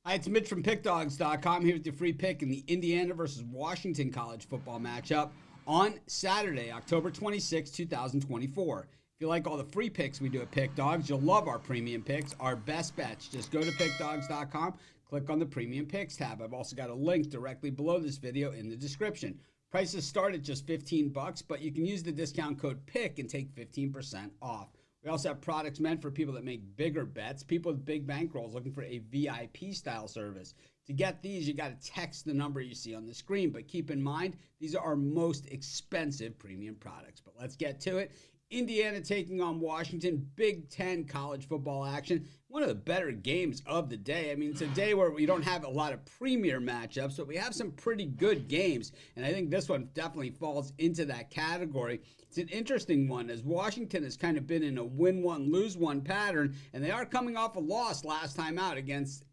Hi, it's Mitch from Pickdawgz.com here with your free pick in the Indiana versus Washington college football matchup on Saturday, October 26, 2024. If you like all the free picks we do at Pick Dawgz, you'll love our premium picks, our best bets. Just go to Pickdawgz.com, click on the premium picks tab. I've also got a link directly below this video in the description. Prices start at just $15, but you can use the discount code PICK and take 15% off. We also have products meant for people that make bigger bets, people with big bankrolls looking for a VIP style service. To get these, you got to text the number you see on the screen, but keep in mind, these are our most expensive premium products. But let's get to it. Indiana taking on Washington, Big Ten college football action. One of the better games of the day. I mean, it's a day where we don't have a lot of premier matchups, but we have some pretty good games. And I think this one definitely falls into that category. It's an interesting one as Washington has kind of been in a win one, lose one pattern, and they are coming off a loss last time out against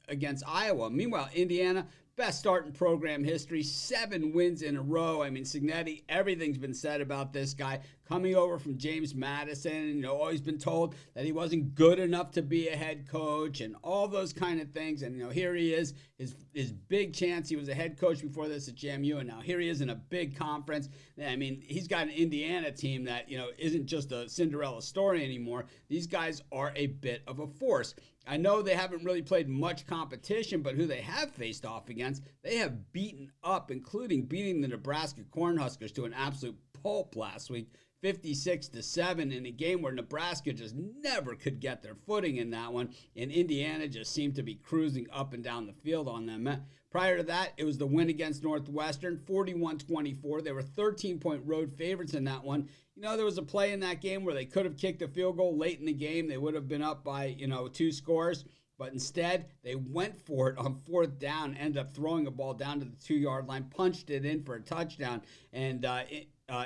Iowa. Meanwhile, Indiana, best start in program history, 7 wins in a row. I mean, Signetti, everything's been said about this guy. Coming over from James Madison, always been told that he wasn't good enough to be a head coach and all those kind of things. And, here he is, his big chance. He was a head coach before this at JMU, and now here he is in a big conference. I mean, he's got an Indiana team that, isn't just a Cinderella story anymore. These guys are a bit of a force. I know they haven't really played much competition, but who they have faced off against, they have beaten up, including beating the Nebraska Cornhuskers to an absolute pulp last week, 56-7 in a game where Nebraska just never could get their footing in that one, and Indiana just seemed to be cruising up and down the field on them. Prior to that, it was the win against Northwestern, 41-24. They were 13-point road favorites in that one. There was a play in that game where they could have kicked a field goal late in the game. They would have been up by, 2 scores. But instead, they went for it on 4th down, ended up throwing a ball down to the 2-yard line, punched it in for a touchdown. And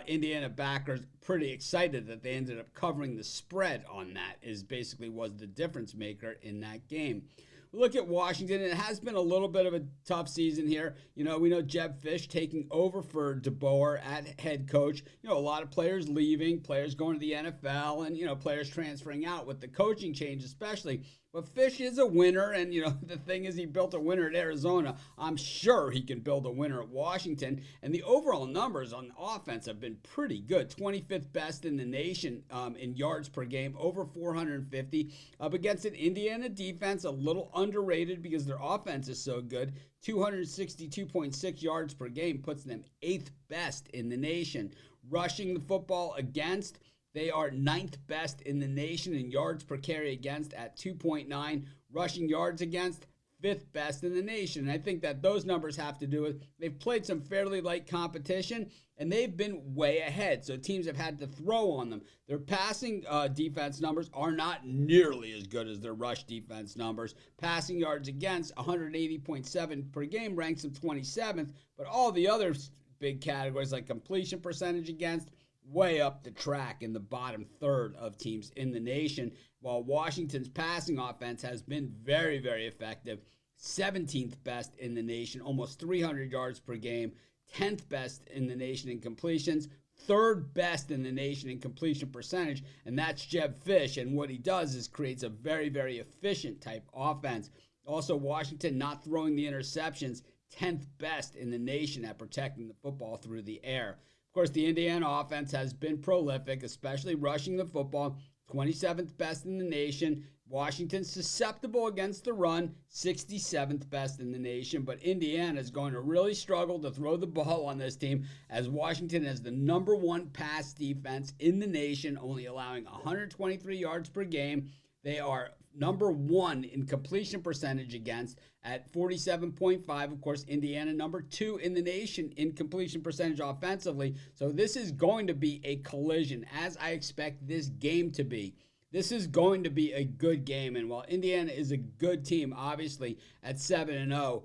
Indiana backers pretty excited that they ended up covering the spread on that was the difference maker in that game. Look at Washington. It has been a little bit of a tough season here. We know Jeb Fish taking over for DeBoer at head coach. A lot of players leaving, players going to the NFL, and, players transferring out with the coaching change especially. But Fish is a winner, and, the thing is he built a winner at Arizona. I'm sure he can build a winner at Washington. And the overall numbers on the offense have been pretty good. 25th best in the nation in yards per game, over 450. Up against an Indiana defense, a little underrated because their offense is so good. 262.6 yards per game puts them 8th best in the nation. Rushing the football against, they are 9th best in the nation in yards per carry against at 2.9. Rushing yards against, 5th best in the nation. And I think that those numbers have to do with they've played some fairly light competition, and they've been way ahead. So teams have had to throw on them. Their passing defense numbers are not nearly as good as their rush defense numbers. Passing yards against, 180.7 per game, ranks them 27th. But all the other big categories like completion percentage against, way up the track in the bottom third of teams in the nation, while Washington's passing offense has been very, very effective. 17th best in the nation, almost 300 yards per game. 10th best in the nation in completions. 3rd best in the nation in completion percentage, and that's Jeb Fish. And what he does is creates a very, very efficient type offense. Also, Washington not throwing the interceptions, 10th best in the nation at protecting the football through the air. Of course, the Indiana offense has been prolific, especially rushing the football, 27th best in the nation. Washington susceptible against the run, 67th best in the nation. But Indiana is going to really struggle to throw the ball on this team as Washington has the number 1 pass defense in the nation, only allowing 123 yards per game. They are number 1 in completion percentage against at 47.5. Of course, Indiana number 2 in the nation in completion percentage offensively. So this is going to be a collision, as I expect this game to be. This is going to be a good game. And while Indiana is a good team, obviously, at 7-0,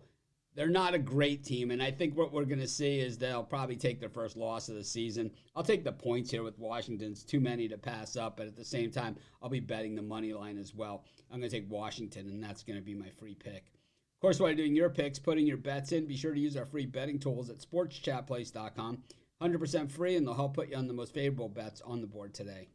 they're not a great team, and I think what we're going to see is they'll probably take their first loss of the season. I'll take the points here with Washington's too many to pass up, but at the same time, I'll be betting the money line as well. I'm going to take Washington, and that's going to be my free pick. Of course, while you're doing your picks, putting your bets in, be sure to use our free betting tools at sportschatplace.com. 100% free, and they'll help put you on the most favorable bets on the board today.